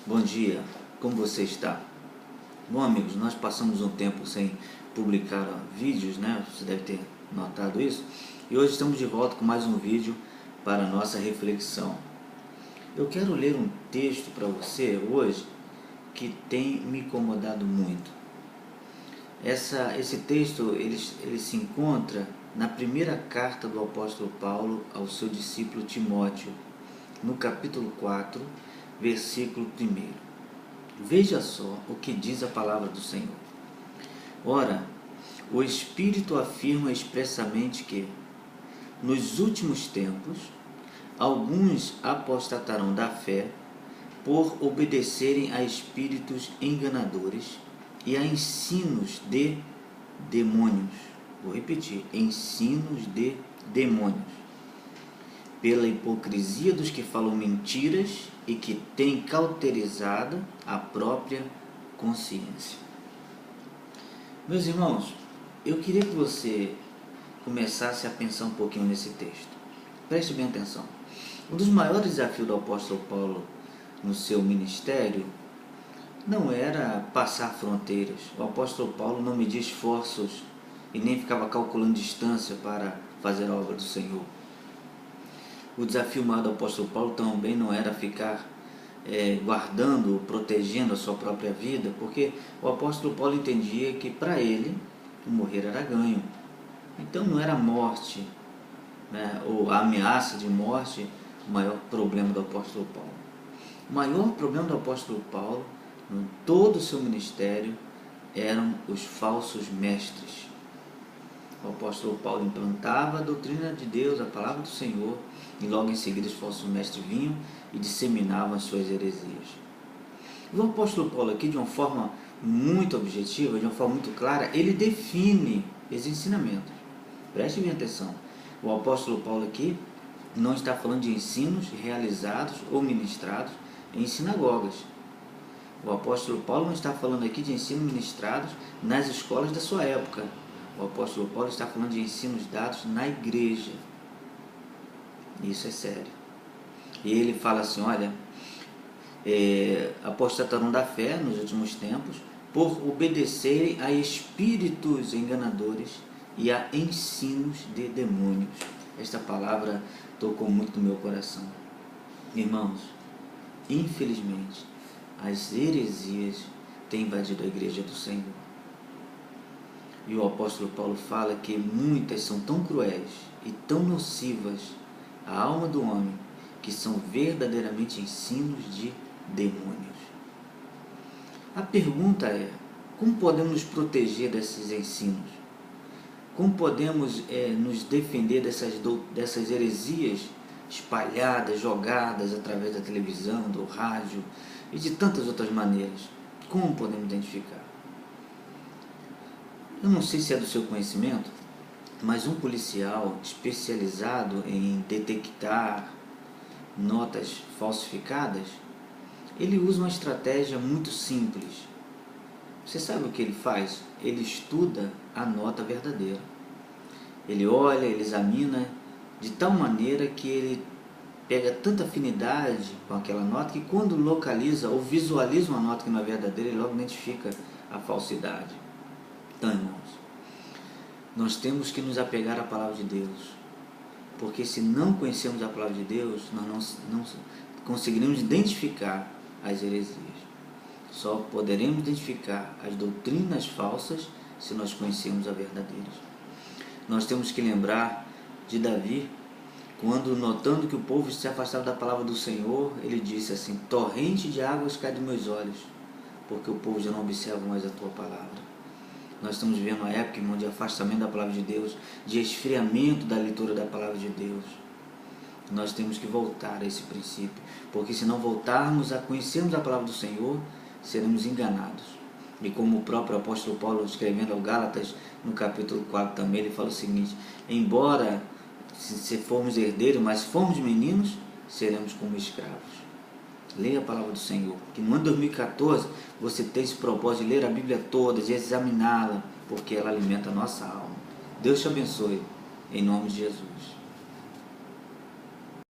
Bom dia, como você está? Bom, amigos, nós passamos um tempo sem publicar vídeos, né? Você deve ter notado isso. E hoje estamos de volta com mais um vídeo para a nossa reflexão. Eu quero ler um texto para você hoje que tem me incomodado muito. Esse texto ele se encontra na primeira carta do apóstolo Paulo ao seu discípulo Timóteo, no capítulo 4, versículo 1. Veja só o que diz a palavra do Senhor. Ora, o Espírito afirma expressamente que, nos últimos tempos, alguns apostatarão da fé por obedecerem a espíritos enganadores e a ensinos de demônios. Vou repetir, ensinos de demônios. Pela hipocrisia dos que falam mentiras e que têm cauterizado a própria consciência. Meus irmãos, eu queria que você começasse a pensar um pouquinho nesse texto. Preste bem atenção. Um dos maiores desafios do apóstolo Paulo no seu ministério não era passar fronteiras. O apóstolo Paulo não media esforços e nem ficava calculando distância para fazer a obra do Senhor. O desafio maior do apóstolo Paulo também não era ficar guardando, protegendo a sua própria vida, porque o apóstolo Paulo entendia que para ele morrer era ganho. Então não era a morte, né, ou a ameaça de morte o maior problema do apóstolo Paulo. O maior problema do apóstolo Paulo, em todo o seu ministério, eram os falsos mestres. O apóstolo Paulo implantava a doutrina de Deus, a palavra do Senhor, e logo em seguida os falsos mestres vinham e disseminavam as suas heresias. O apóstolo Paulo aqui, de uma forma muito objetiva, de uma forma muito clara, ele define esses ensinamentos. Preste bem atenção. O apóstolo Paulo aqui não está falando de ensinos realizados ou ministrados em sinagogas. O apóstolo Paulo não está falando aqui de ensinos ministrados nas escolas da sua época. O apóstolo Paulo está falando de ensinos dados na igreja. Isso é sério. E ele fala assim, olha, apostatarão da fé nos últimos tempos por obedecerem a espíritos enganadores e a ensinos de demônios. Esta palavra tocou muito no meu coração. Irmãos, infelizmente, as heresias têm invadido a igreja do Senhor. E o apóstolo Paulo fala que muitas são tão cruéis e tão nocivas à alma do homem que são verdadeiramente ensinos de demônios. A pergunta é, como podemos nos proteger desses ensinos? Como podemos nos defender dessas heresias espalhadas, jogadas através da televisão, do rádio e de tantas outras maneiras? Como podemos identificar? Eu não sei se é do seu conhecimento, mas um policial especializado em detectar notas falsificadas, ele usa uma estratégia muito simples. Você sabe o que ele faz? Ele estuda a nota verdadeira. Ele olha, ele examina de tal maneira que ele pega tanta afinidade com aquela nota que quando localiza ou visualiza uma nota que não é verdadeira, ele logo identifica a falsidade. Então, irmãos, nós temos que nos apegar à palavra de Deus, porque se não conhecermos a palavra de Deus, nós não conseguiremos identificar as heresias. Só poderemos identificar as doutrinas falsas se nós conhecermos a verdadeira. Nós temos que lembrar de Davi, quando notando que o povo se afastava da palavra do Senhor, ele disse assim, torrente de águas cai dos meus olhos, porque o povo já não observa mais a tua palavra. Nós estamos vivendo uma época, irmão, de afastamento da palavra de Deus, de esfriamento da leitura da palavra de Deus. Nós temos que voltar a esse princípio, porque se não voltarmos a conhecermos a palavra do Senhor, seremos enganados. E como o próprio apóstolo Paulo, escrevendo ao Gálatas, no capítulo 4 também, ele fala o seguinte, embora se formos herdeiros, mas se formos meninos, seremos como escravos. Leia a palavra do Senhor, que no ano 2014 você tem esse propósito de ler a Bíblia toda, de examiná-la, porque ela alimenta a nossa alma. Deus te abençoe, em nome de Jesus.